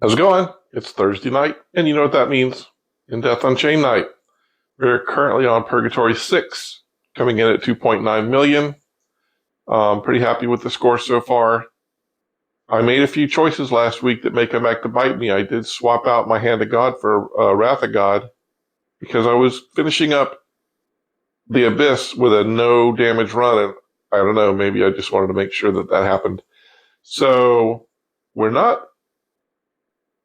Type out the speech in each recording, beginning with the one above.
How's it going? It's Thursday night, and you know what that means. In Death Unchained night. We're currently on Purgatory 6, coming in at 2.9 million. Pretty happy with the score so far. I made a few choices last week that may come back to bite me. I did swap out my Hand of God for Wrath of God because I was finishing up the Abyss with a no damage run, and I don't know, maybe I just wanted to make sure that happened. So we're not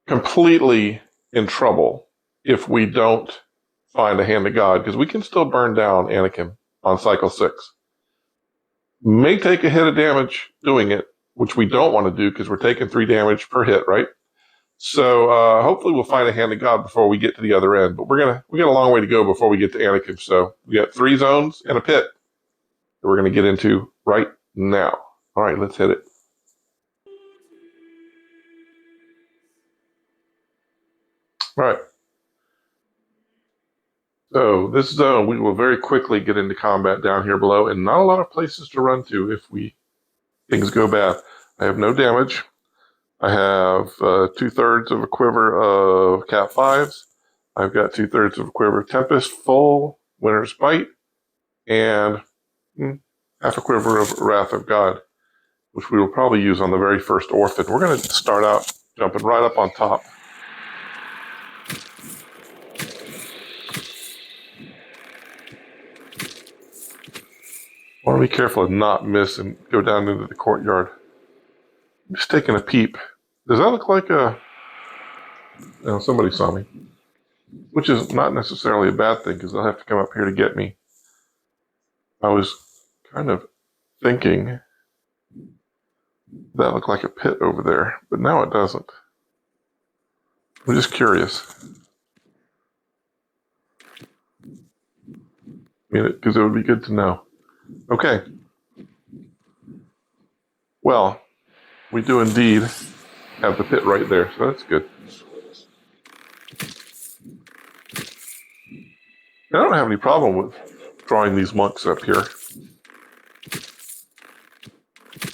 completely in trouble if we don't find a Hand of God, because we can still burn down Anakin on cycle 6. May take a hit of damage doing it, which we don't want to do because we're taking 3 damage per hit, right? So hopefully we'll find a Hand of God before we get to the other end. But we got a long way to go before we get to Anakin. So we got 3 zones and a pit that we're going to get into right now. All right, let's hit it. All right. So this zone, we will very quickly get into combat down here below, and not a lot of places to run to if things go bad. I have no damage. I have 2/3 of a quiver of Cat 5s. I've got 2/3 of a quiver of Tempest, full Winter's Bite, and half a quiver of Wrath of God, which we will probably use on the very first Orphan. We're going to start out jumping right up on top. I want to be careful and not miss and go down into the courtyard. I'm just taking a peep. Does that look like a... No, somebody saw me. Which is not necessarily a bad thing, because they'll have to come up here to get me. I was kind of thinking that looked like a pit over there, but now it doesn't. I'm just curious. Because it would be good to know. Okay. Well, we do indeed have the pit right there, so that's good. I don't have any problem with drawing these monks up here,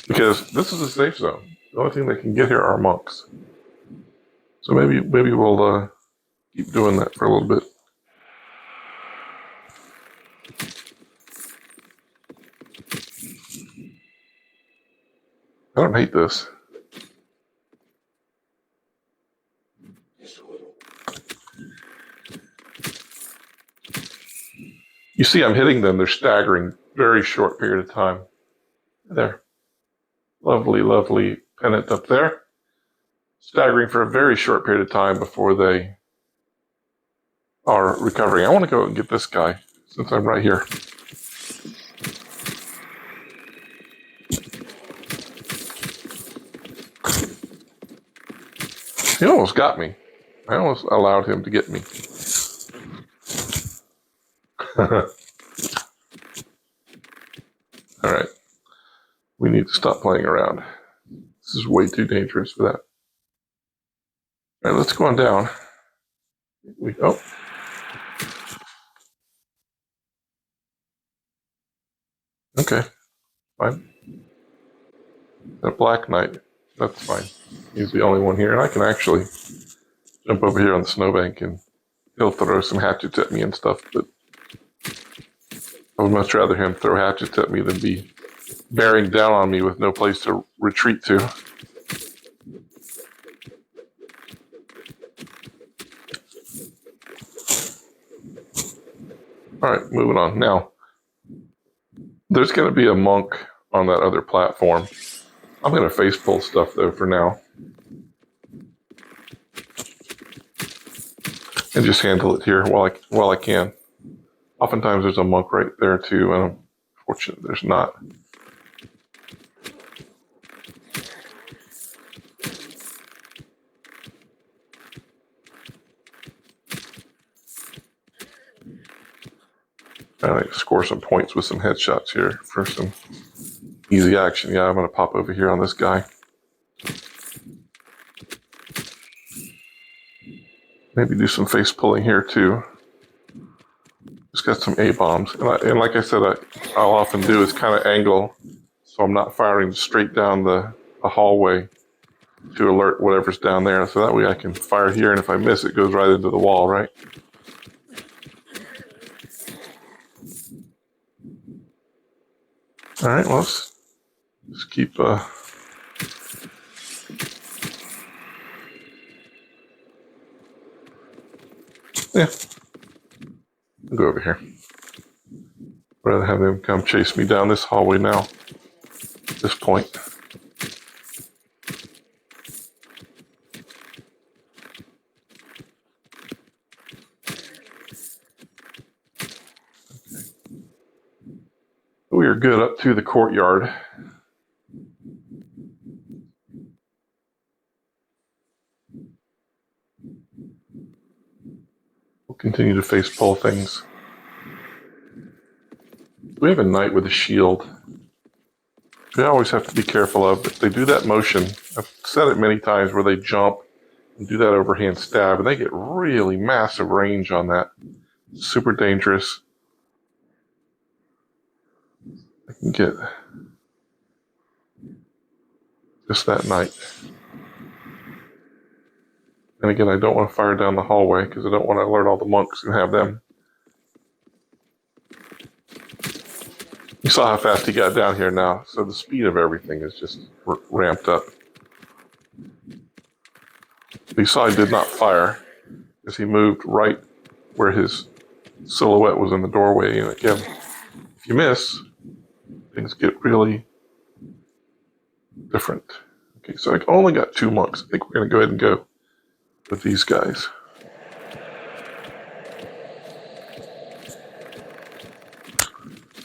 because this is a safe zone. The only thing that can get here are monks. So maybe we'll keep doing that for a little bit. I don't hate this. You see I'm hitting them. They're staggering. Very short period of time. There. Lovely, lovely pennant up there. Staggering for a very short period of time before they are recovering. I want to go and get this guy since I'm right here. He almost got me. I almost allowed him to get me. All right. We need to stop playing around. This is way too dangerous for that. All right, let's go on down. Oh. Okay. Fine. That Black Knight. That's fine. He's the only one here. And I can actually jump over here on the snowbank and he'll throw some hatchets at me and stuff, but I would much rather him throw hatchets at me than be bearing down on me with no place to retreat to. Alright, moving on. Now, there's going to be a monk on that other platform. I'm going to face pull stuff, though, for now. And just handle it here while I can. Oftentimes there's a monk right there, too, and I'm fortunate there's not. I like to score some points with some headshots here for some easy action. Yeah, I'm going to pop over here on this guy. Maybe do some face pulling here too. Just got some A-bombs. And like I said, I'll often do is kind of angle so I'm not firing straight down the hallway. to alert whatever's down there, so that way I can fire here, and if I miss, it goes right into the wall, right? All right, well, let's keep yeah, I'll go over here. Rather have them come chase me down this hallway now, at this point. We are good up to the courtyard. We'll continue to face pull things. We have a knight with a shield. We always have to be careful of, but they do that motion. I've said it many times where they jump and do that overhand stab, and they get really massive range on that. Super dangerous. I can get just that knight. And again, I don't want to fire down the hallway because I don't want to alert all the monks and have them. You saw how fast he got down here now, so the speed of everything is just ramped up. You saw I did not fire because he moved right where his silhouette was in the doorway. And again, if you miss, things get really different. Okay, so I only got 2 monks. I think we're going to go ahead and go with these guys.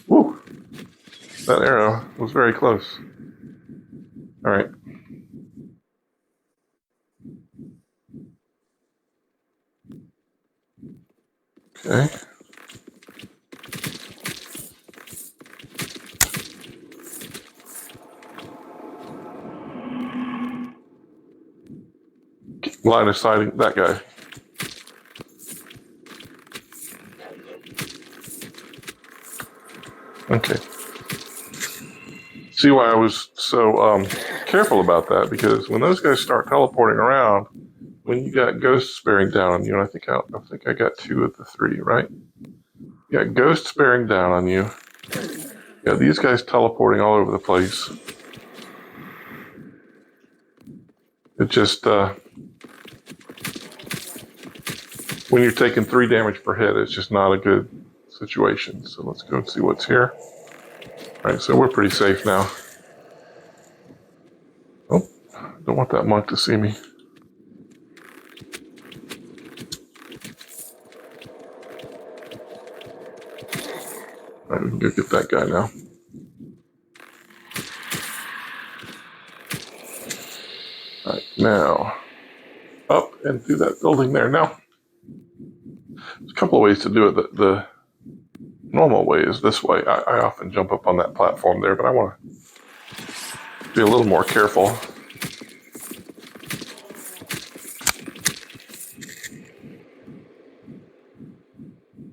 Woo! That arrow was very close. All right. Okay. Line of sighting that guy. Okay. See why I was so careful about that, because when those guys start teleporting around, when you got ghosts bearing down on you, and I think I got 2 of the 3, right? You got ghosts bearing down on you. You got these guys teleporting all over the place. It just when you're taking 3 damage per hit, it's just not a good situation. So let's go and see what's here. All right, so we're pretty safe now. Oh, don't want that monk to see me. All right, we can go get that guy now. All right, now up and through that building there. Now, there's a couple of ways to do it. The normal way is this way. I often jump up on that platform there, but I want to be a little more careful.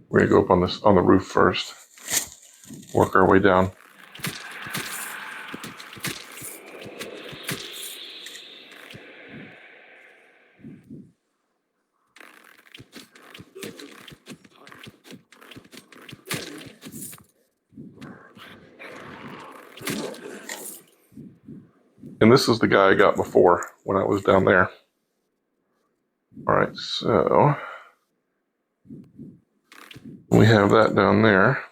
We're going to go up on the roof first. Work our way down. And this is the guy I got before when I was down there. All right, so we have that down there.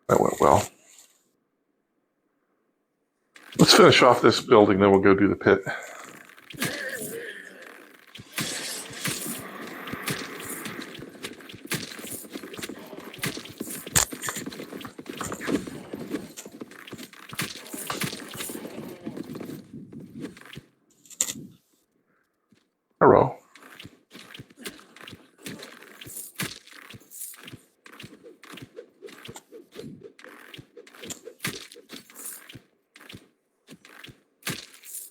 That went well. Let's finish off this building, then we'll go do the pit. Hello.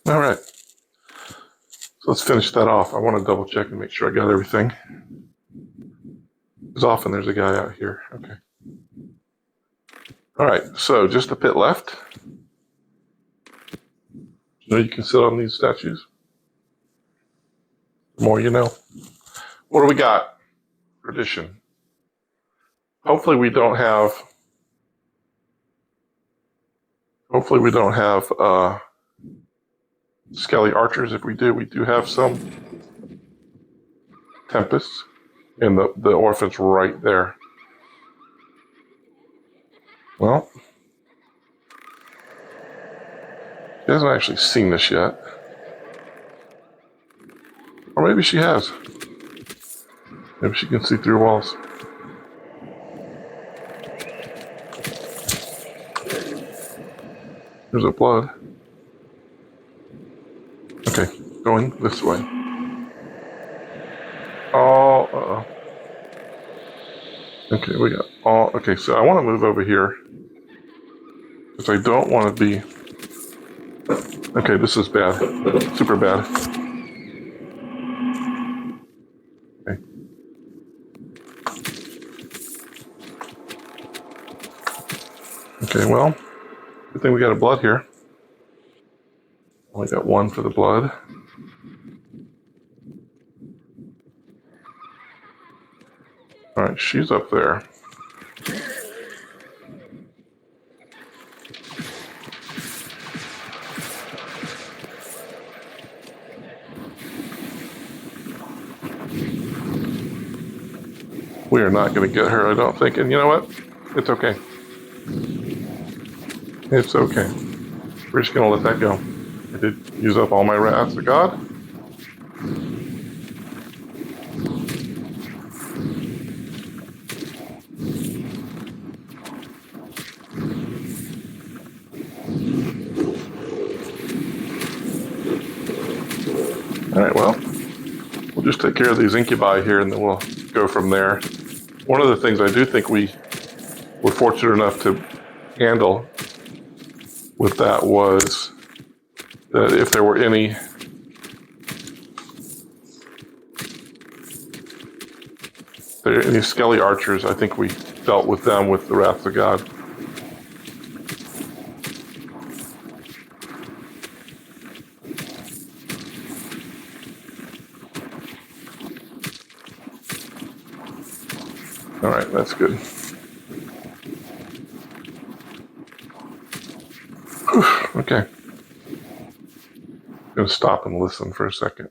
All right. So let's finish that off. I want to double check and make sure I got everything. Because often there's a guy out here. Okay. All right, so just a pit left. You know you can sit on these statues. The more you know. What do we got? Tradition. Hopefully we don't have skelly archers. If we do have some tempests, and the orphan's right there. Well, she hasn't actually seen this yet. Or maybe she has. Maybe she can see through walls. There's a blood. Okay, going this way. Oh, uh-oh. Okay, we got all... Okay, so I want to move over here. Because I don't want to be... Okay, this is bad. Super bad. Okay. Okay, well, good thing we got a blood here. Only got one for the blood. Alright, she's up there. We are not going to get her, I don't think. And you know what? It's okay. It's okay. We're just going to let that go. I did use up all my wrath to God. Alright, well, we'll just take care of these incubi here and then we'll go from there. One of the things I do think we were fortunate enough to handle with that was that if there were any skelly archers, I think we dealt with them with the wrath of God. All right, that's good. Whew, okay. I'm going to stop and listen for a second.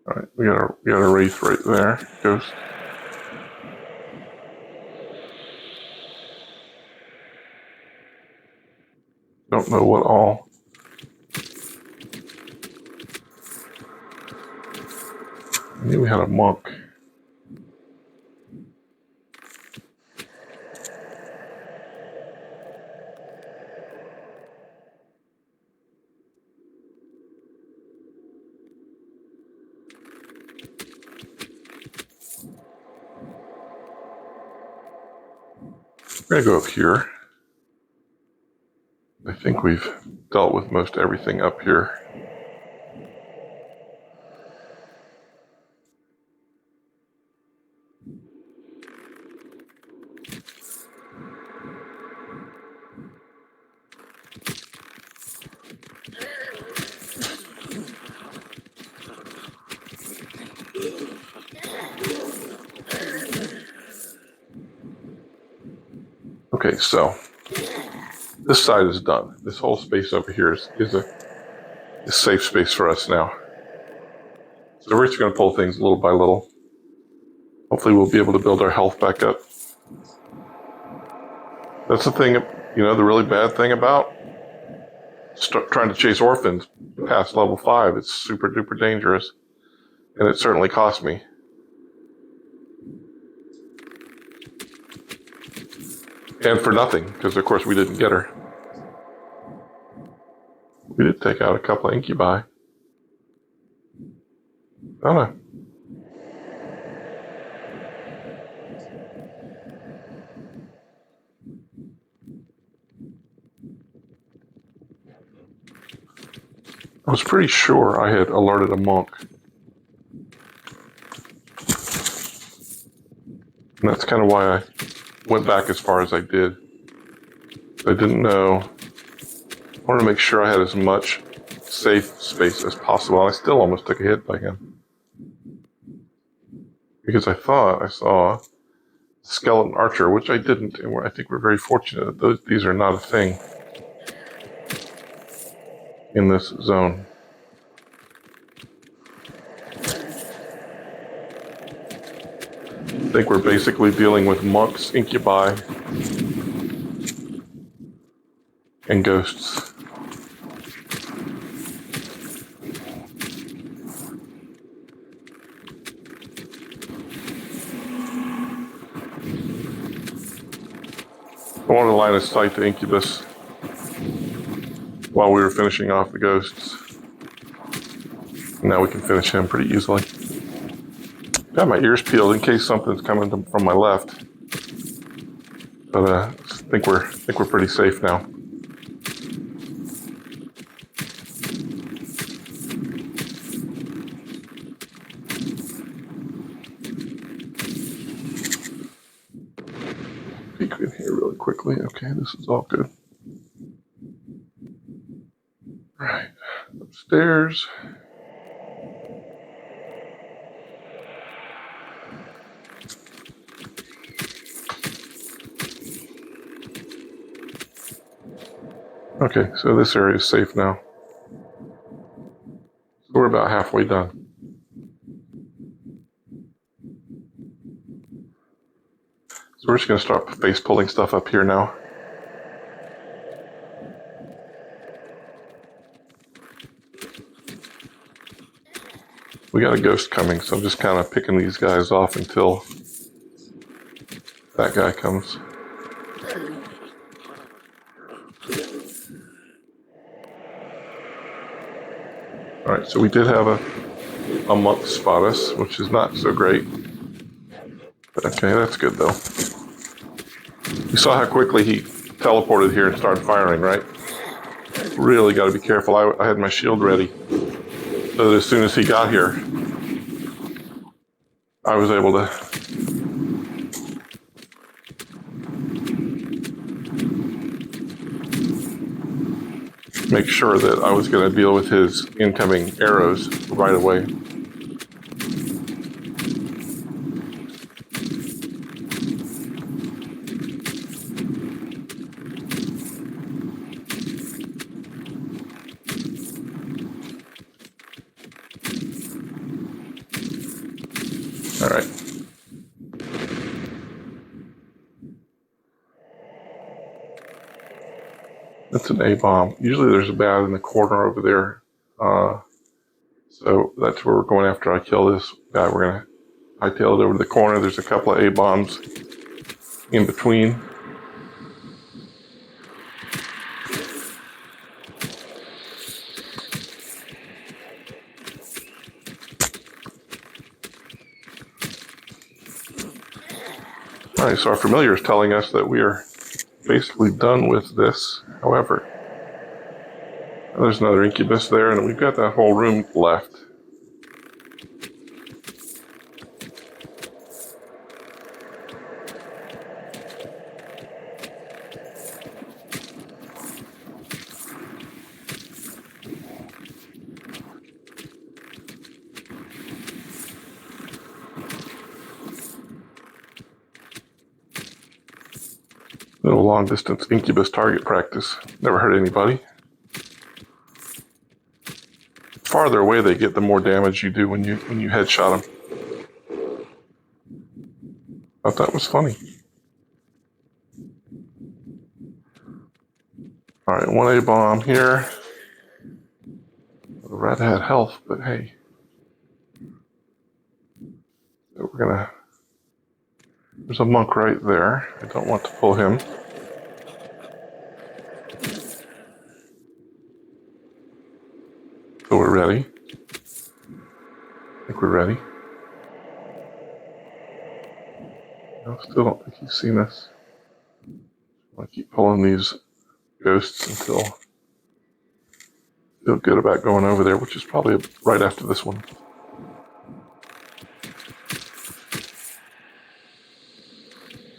All right, we got a wraith right there, ghost. Don't know what all. I knew we had a monk. We're going to go up here. I think we've dealt with most everything up here. Okay, so this side is done. This whole space over here is a safe space for us now. So we're just going to pull things little by little. Hopefully we'll be able to build our health back up. That's the thing, you know, the really bad thing about trying to chase orphans past level 5. It's super duper dangerous. And it certainly cost me. And for nothing, because of course we didn't get her. We did take out a couple of incubi. Oh no. I was pretty sure I had alerted a monk. And that's kind of why I went back as far as I did. I didn't know. I wanted to make sure I had as much safe space as possible. And I still almost took a hit by him. Because I thought I saw skeleton archer, which I didn't. And I think we're very fortunate that these are not a thing in this zone. I think we're basically dealing with monks, incubi, and ghosts. I wanted to line of sight to Incubus while we were finishing off the ghosts. Now we can finish him pretty easily. Got my ears peeled in case something's coming from my left. But I think we're pretty safe now. Peek in here really quickly. Okay, this is all good. All right, upstairs. Okay, so this area is safe now. So we're about halfway done. So we're just going to start face pulling stuff up here now. We got a ghost coming, so I'm just kind of picking these guys off until that guy comes. All right, so we did have a monk spot us, which is not so great. But okay, that's good though. You saw how quickly he teleported here and started firing, right? Really got to be careful. I had my shield ready, so that as soon as he got here, I was able to make sure that I was going to deal with his incoming arrows right away. All right. That's an A-bomb. Usually there's a bat in the corner over there. So that's where we're going after I kill this guy. We're going to hightail it over to the corner. There's a couple of A-bombs in between. All right, so our familiar is telling us that we are basically done with this. However, there's another incubus there, and we've got that whole room left. Little long distance incubus target practice. Never hurt anybody. The farther away they get, the more damage you do when you headshot them. Thought that was funny. All right, 1 A-bomb here. The rat had health, but hey. So we're gonna. There's a monk right there. I don't want to pull him. So we're ready. I think we're ready. No, still don't think he's seen us. I keep pulling these ghosts until I feel good about going over there, which is probably right after this one.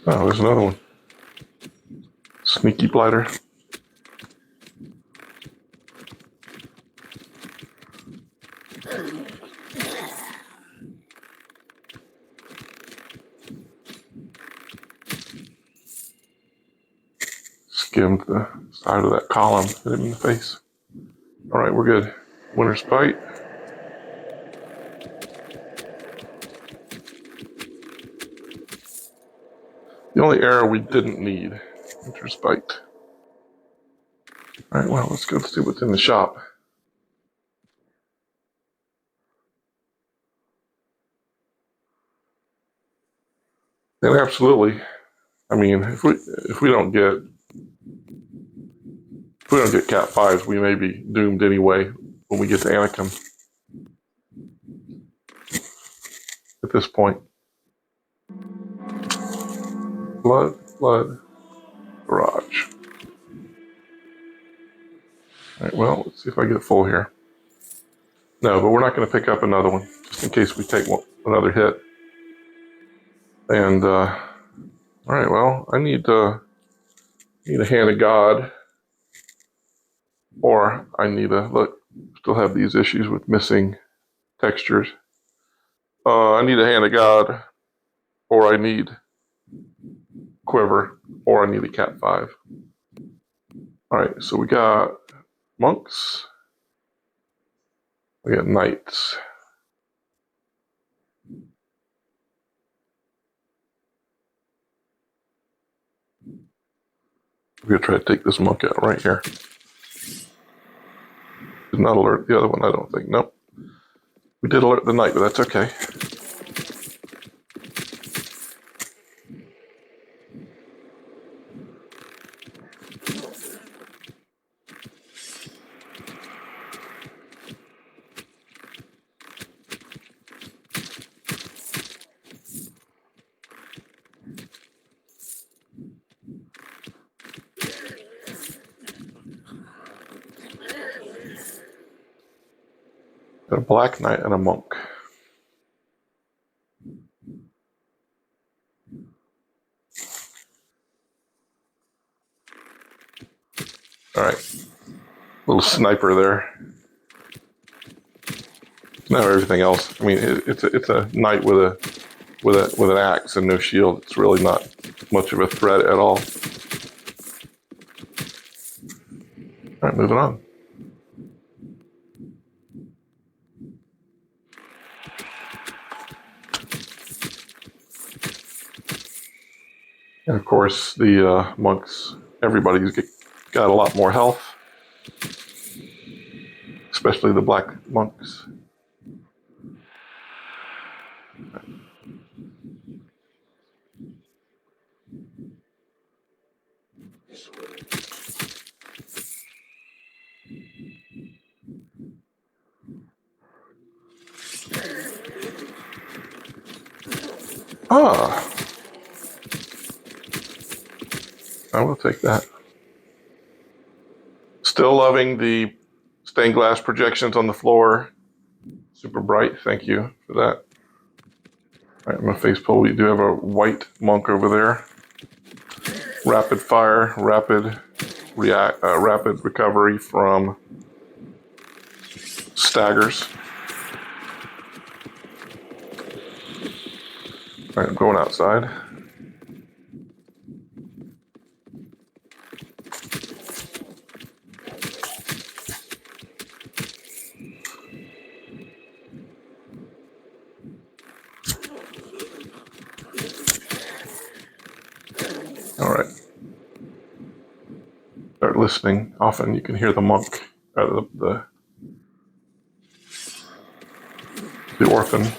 Oh, there's another one. Sneaky blighter. Skimmed the side of that column, hit him in the face. All right, we're good. Winter's Bite. The only arrow we didn't need, Winter's Bite. All right, well, let's go see what's in the shop. And absolutely, I mean, if we don't get Cat 5s, we may be doomed anyway when we get to Anakim. At this point, blood, garage. All right, well, let's see if I get full here. No, but we're not going to pick up another one just in case we take another hit. And all right, well, I need a hand of God, or I need a look. Still have these issues with missing textures. I need a hand of God, or I need quiver, or I need a Cat 5. All right, so we got monks. We got knights. We're gonna try to take this monk out right here. Did not alert the other one, I don't think. Nope. We did alert the knight, but that's okay. Got a black knight and a monk. All right, little sniper there. Now everything else. I mean, it's a knight with an axe and no shield. It's really not much of a threat at all. All right, moving on. And of course, the monks, everybody's got a lot more health, especially the black monks. Ah, I will take that. Still loving the stained glass projections on the floor. Super bright. Thank you for that. All right, I'm gonna face pull. We do have a white monk over there. Rapid fire, rapid recovery from staggers. All right, I'm going outside. All right. Start listening. Often you can hear the monk, the orphan.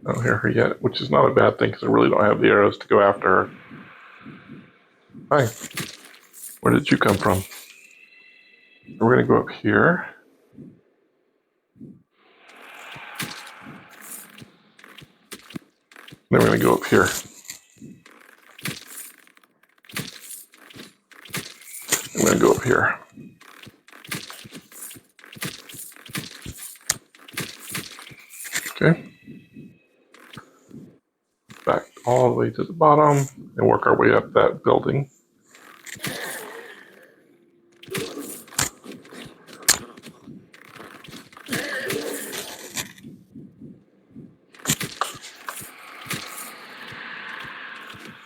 I don't hear her yet, which is not a bad thing because I really don't have the arrows to go after her. Hi. Where did you come from? We're going to go up here. Then we're going to go up here. I'm going to go up here. Okay. Back all the way to the bottom and work our way up that building.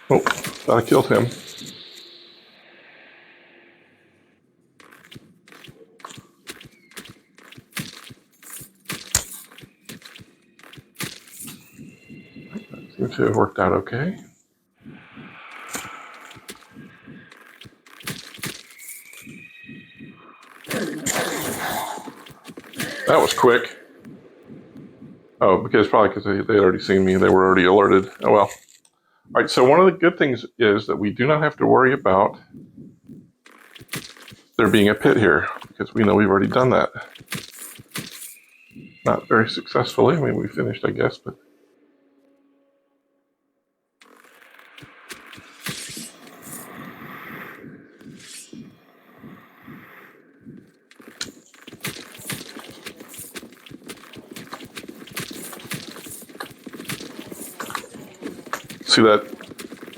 Oh, thought I killed him. Seems to have worked out okay. That was quick. Oh, probably because they had already seen me. They were already alerted. Oh well. All right, so one of the good things is that we do not have to worry about there being a pit here, because we know we've already done that. Not very successfully. I mean, we finished, I guess, but...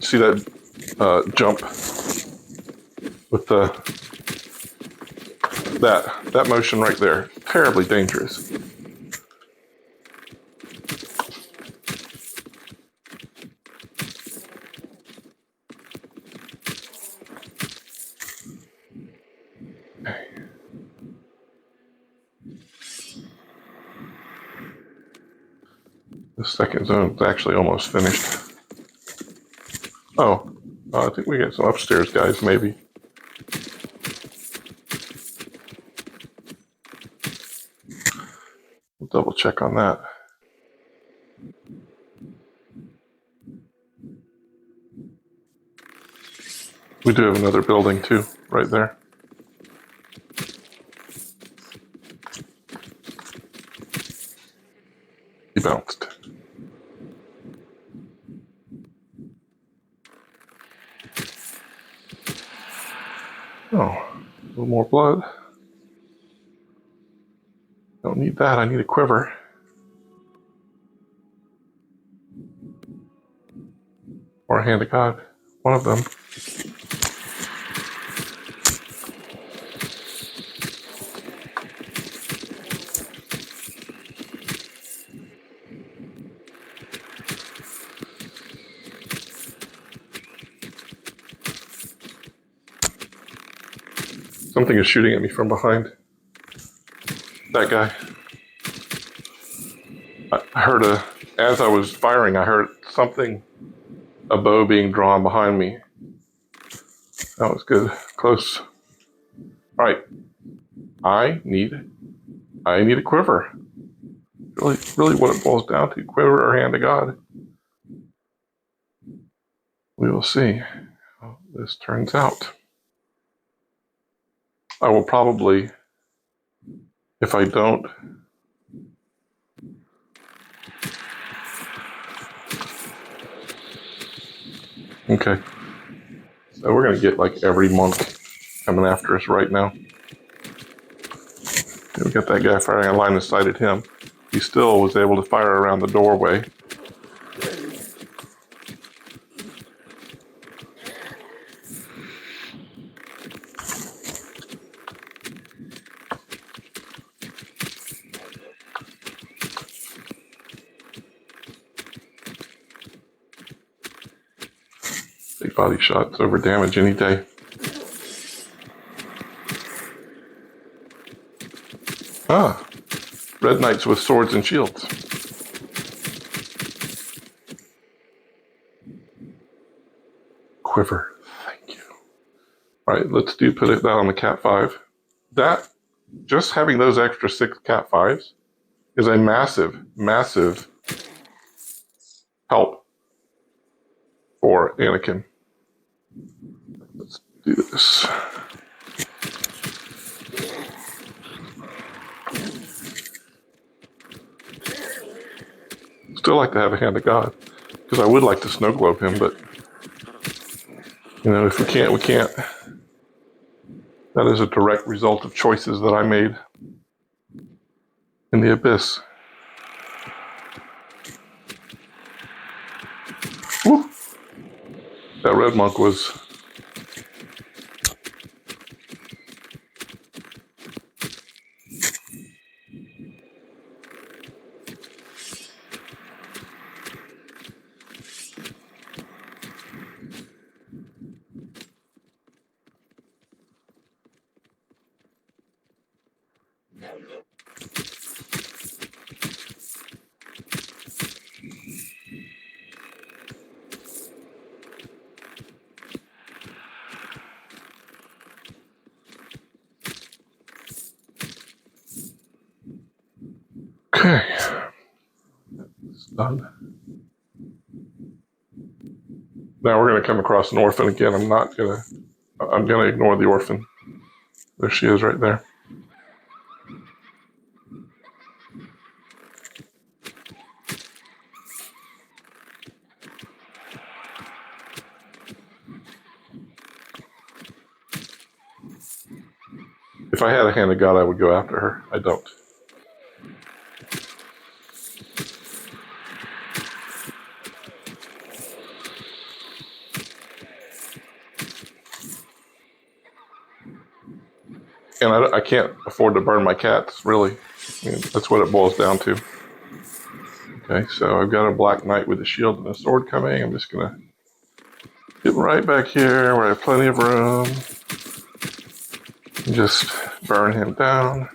See that jump with that motion right there? Terribly dangerous. The second zone is actually almost finished. Oh, I think we got some upstairs guys, maybe. We'll double check on that. We do have another building too, right there. He bounced. Oh, a little more blood. Don't need that, I need a quiver. Or a hand of God. One of them. Something is shooting at me from behind. That guy. I heard as I was firing, I heard something, a bow being drawn behind me. That was good. Close. All right. I need a quiver. Really what it boils down to, quiver or hand of God. We will see how this turns out. I will probably, if I don't, okay. So we're gonna get like every monk coming after us right now. We got that guy firing a line of sight at him. He still was able to fire around the doorway. Big body shots over damage any day. Ah, red knights with swords and shields. Quiver, thank you. All right, let's put that on the Cat 5. That, just having those extra 6 Cat 5s is a massive, massive help for Anakin. Let's do this. Still like to have a hand of God, because I would like to snow globe him, but you know, if we can't, we can't. That is a direct result of choices that I made in the abyss. That red monk was... Okay. It's done. Now we're going to come across an orphan again. I'm going to ignore the orphan. There she is right there. If I had a hand of God, I would go after her. I don't. And I can't afford to burn my cats, really. I mean, that's what it boils down to. Okay, so I've got a Black Knight with a shield and a sword coming. I'm just going to get right back here where I have plenty of room. And just burn him down.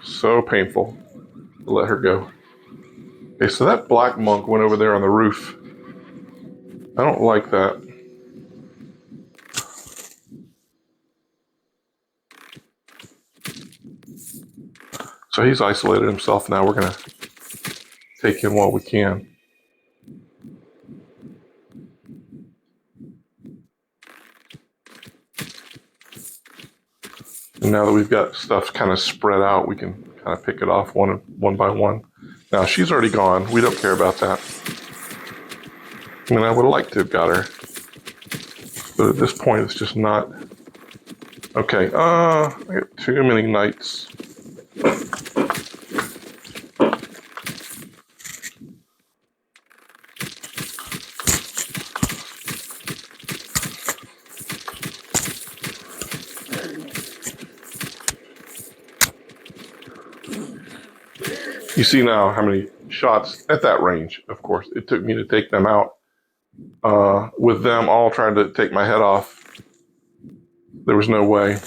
So painful to let her go. Okay, so that black monk went over there on the roof. I don't like that. So he's isolated himself now. We're going to take him while we can. And now that we've got stuff kind of spread out, we can kind of pick it off one by one. Now, she's already gone. We don't care about that. I mean, I would like to have got her. But at this point, it's just not... Okay, I got too many knights. You see now how many shots at that range, of course, it took me to take them out. With them all trying to take my head off, there was no way.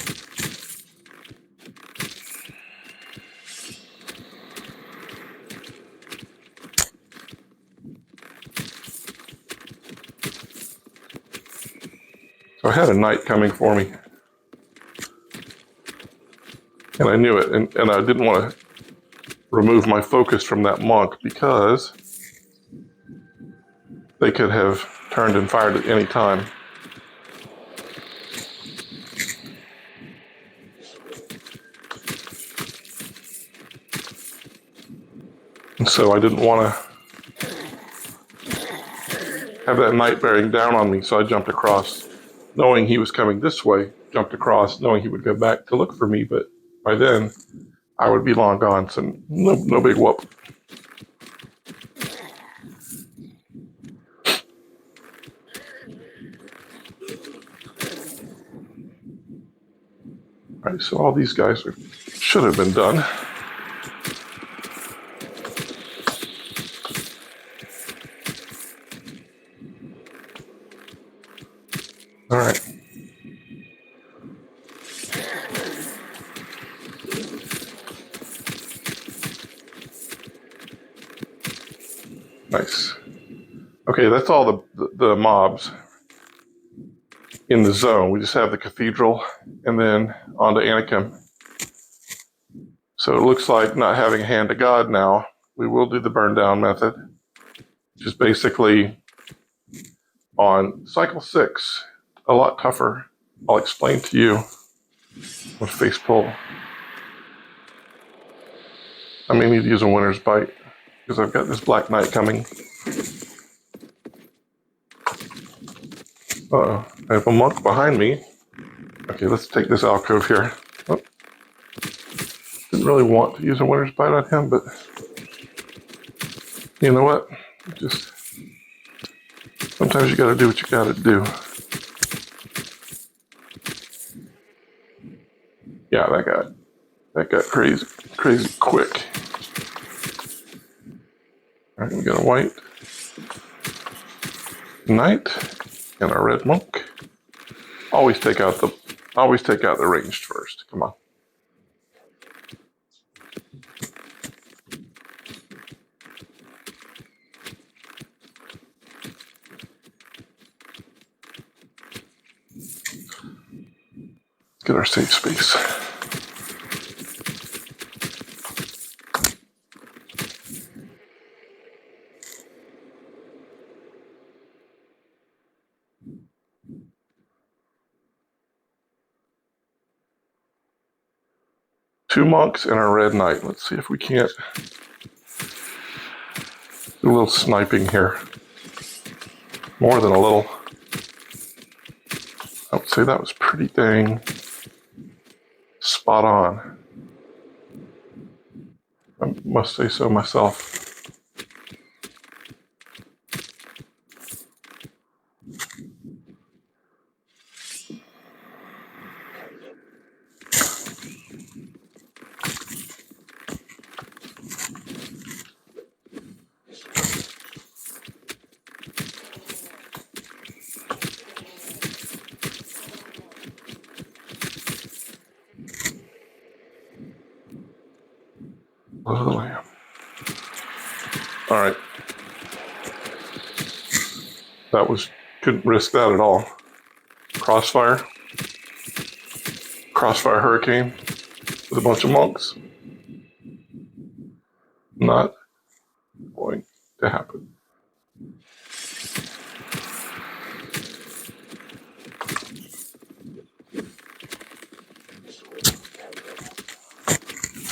So I had a knight coming for me. And I knew it, and I didn't want to remove my focus from that monk because they could have turned and fired at any time. And so I didn't want to have that knight bearing down on me, so I jumped across, knowing he was coming this way, jumped across, knowing he would go back to look for me, but by then I would be long gone, so no big whoop. All right, so all these guys should have been done. All right. Nice. Okay, that's all the mobs in the zone. We just have the cathedral and then on to Anakim. So it looks like not having a hand of God now, we will do the burn down method, which is basically on cycle 6, a lot tougher. I'll explain to you with face pull. I may need to use a winner's bite because I've got this Black Knight coming. Uh-oh, I have a monk behind me. Okay, let's take this alcove here. Oh, didn't really want to use a winner's bite on him, but you know what? Just sometimes you gotta do what you gotta do. Yeah, that got crazy quick. All right, we got a white knight and a red monk. Always take out the ranged first. Come on. Let's get our safe space. Two monks and a red knight. Let's see if we can't do a little sniping here. More than a little. I would say that was pretty dang spot on. I must say so myself. Blood of the Lamb. All right. Couldn't risk that at all. Crossfire hurricane with a bunch of monks. Not going to happen.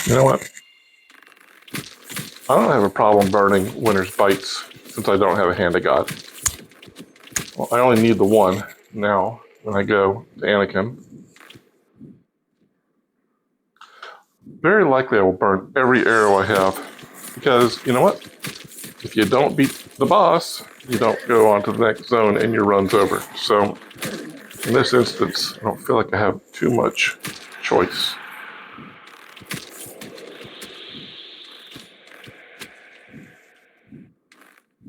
You know what? I don't have a problem burning winner's bites since I don't have a hand of God. Well, I only need the one now when I go to Anakin. Very likely I will burn every arrow I have because, you know what? If you don't beat the boss, you don't go on to the next zone and your run's over. So in this instance, I don't feel like I have too much choice.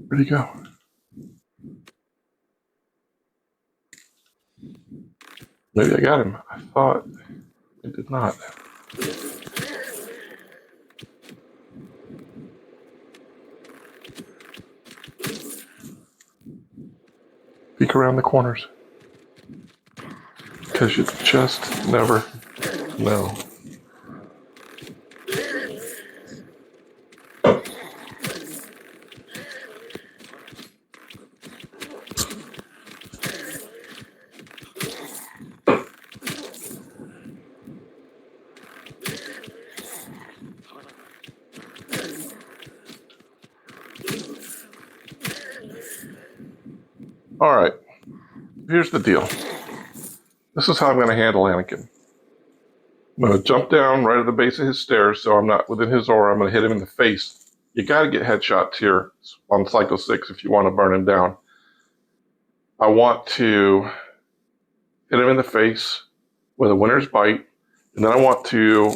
Where'd he go? Maybe I got him. I thought I did not. Peek around the corners. Because you just never know. All right, here's the deal. This is how I'm going to handle Anakin. I'm going to jump down right at the base of his stairs so I'm not within his aura. I'm going to hit him in the face. You got to get headshots here on cycle 6 if you want to burn him down. I want to hit him in the face with a winner's bite, and then I want to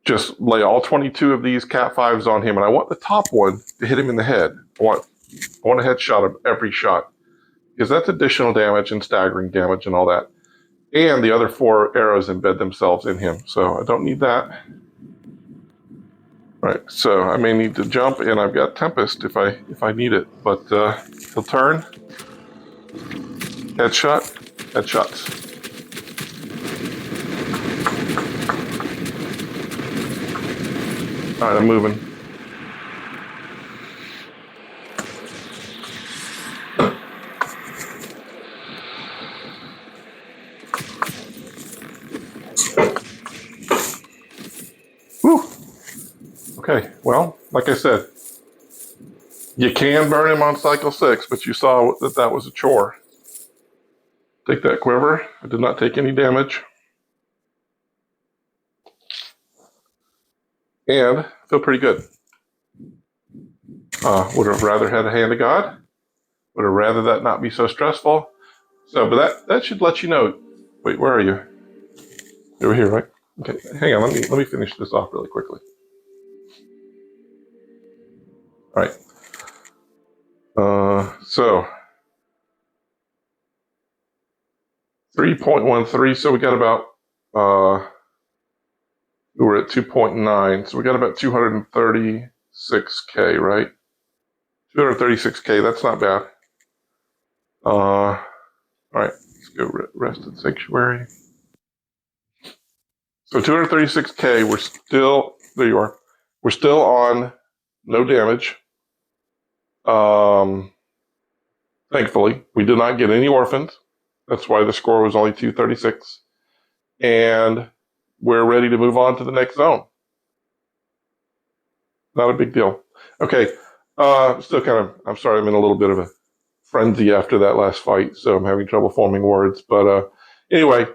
just lay all 22 of these Cat 5s on him, and I want the top one to hit him in the head. I want a headshot of every shot, because that's additional damage and staggering damage and all that. And the other 4 arrows embed themselves in him, so I don't need that. Right, so I may need to jump, and I've got Tempest if I need it, but he'll turn. Headshots. All right, I'm moving. Woo! Okay, well, like I said, you can burn him on cycle 6, but you saw that that was a chore. Take that quiver. I did not take any damage. And feel pretty good. Would have rather had a Hand of God. Would have rather that not be so stressful. So, but that should let you know. Wait, where are you? You're here, right? Okay, hang on. Let me finish this off really quickly. All right. So 3.13. So we got about we were at 2.9. So we got about 236K, right? 236K. That's not bad. All right. Let's go Rested Sanctuary. So 236K. We're still there. You are. We're still on no damage. Thankfully, we did not get any orphans. That's why the score was only 236. And we're ready to move on to the next zone. Not a big deal. Okay. Still kind of, I'm sorry, I'm in a little bit of a frenzy after that last fight, so I'm having trouble forming words. But anyway,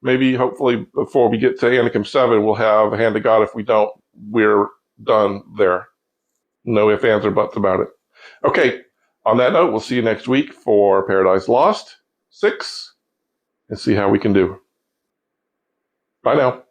maybe hopefully before we get to Anakim 7, we'll have a Hand of God. If we don't, we're done there. No ifs, ands, or buts about it. Okay. On that note, we'll see you next week for Paradise Lost 6 and see how we can do. Bye now.